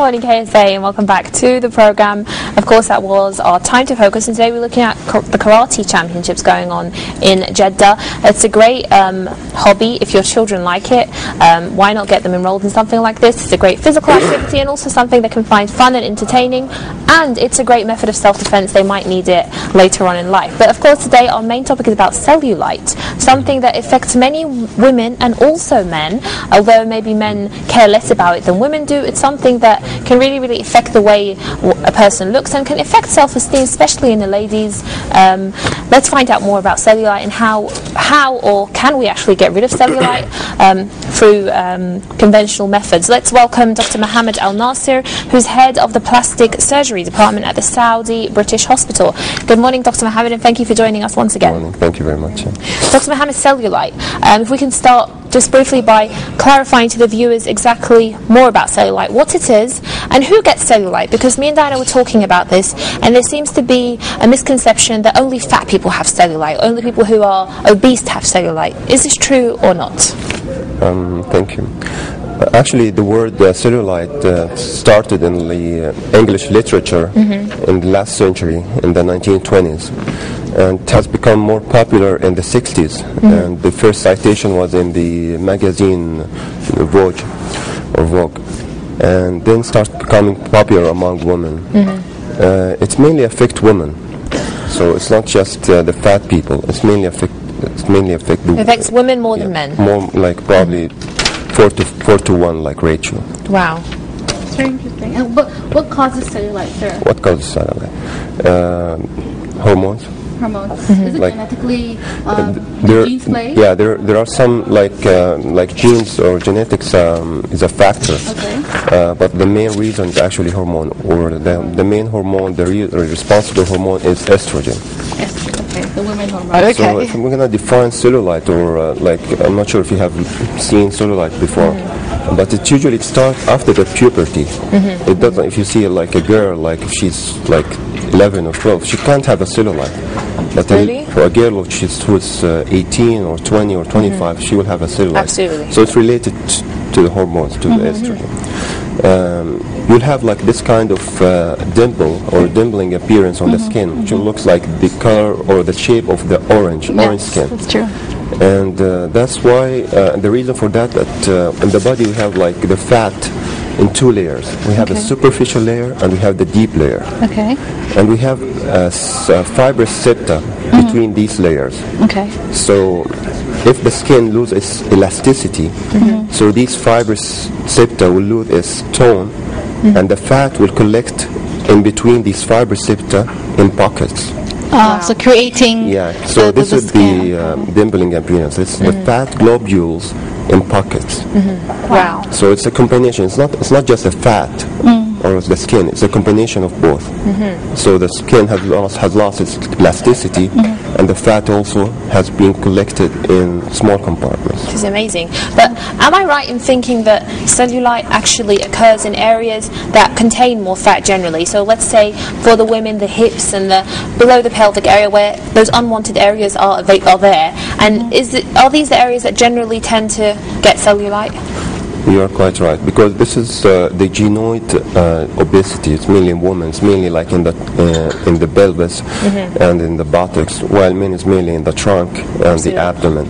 morning, KSA, and welcome back to the program. Of course, that was our time to focus, and today we're looking at the karate championships going on in Jeddah. It's a great hobby if your children like it. Why not get them enrolled in something like this? It's a great physical activity and also something they can find fun and entertaining, and it's a great method of self-defense. They might need it later on in life. But of course, today our main topic is about cellulite, something that affects many women and also men, although maybe men care less about it than women do. It's something that can really affect the way a person looks and can affect self-esteem, especially in the ladies. Let's find out more about cellulite and how or can we actually get rid of cellulite through conventional methods. Let's welcome Dr. Mohammed al-Nassir, who's head of the plastic surgery department at the Saudi British Hospital. Good morning, Dr. Mohammed, and thank you for joining us once again. Good morning. Thank you very much. Dr. Mohammed, cellulite. If we can start just briefly by clarifying to the viewers exactly more about cellulite, what it is, and who gets cellulite, because me and Diana were talking about this, and there seems to be a misconception that only fat people have cellulite, only people who are obese have cellulite. Is this true or not? Thank you. Actually, the word cellulite started in the English literature in the last century, in the 1920s, and it has become more popular in the 60s. And the first citation was in the magazine Vogue, and then started becoming popular among women. It mainly affects women, so it's not just the fat people. It affects women more than men. More like probably 4 to 1 like ratio. Wow. It's very interesting. And what causes cellulite, sir? What causes cellulite? Hormones. Hormones. Is it like, genetically genes play? Yeah, there are some like genes or genetics is a factor. Okay. But the main reason is actually hormone, or the main hormone, the responsible hormone is estrogen. Okay, the women hormone. Okay. So if we're gonna define cellulite, or I'm not sure if you have seen cellulite before, but it usually starts after the puberty. It doesn't. If you see like a girl, like if she's like 11 or 12, she can't have a cellulite. But really? For a girl who's 18 or 20 or 25, she will have a cellulite. Absolutely. So it's related to the hormones, to the estrogen. You'll have like this kind of dimple or dimpling appearance on the skin, which looks like the color or the shape of the orange skin. That's true. And that's why the reason for that in the body we have like the fat in 2 layers. We have a superficial layer and we have the deep layer. Okay. And we have fibrous septa between these layers. Okay. So if the skin loses its elasticity, so these fibrous septa will lose its tone, and the fat will collect in between these fibrous septa in pockets. So creating so this is the dimpling appearance. It's the fat globules in pockets. Wow. So it's a combination. It's not just the fat or the skin. It's a combination of both. So the skin has lost its elasticity, and the fat also has been collected in small compartments. Which is amazing. But am I right in thinking that cellulite actually occurs in areas that contain more fat generally? So let's say for the women, the hips and the below the pelvic area, where those unwanted areas are there. And are these the areas that generally tend to get cellulite? You are quite right, because this is the genoid obesity. It's mainly in women. It's mainly like in the pelvis and in the buttocks, while men is mainly in the trunk and the abdomen.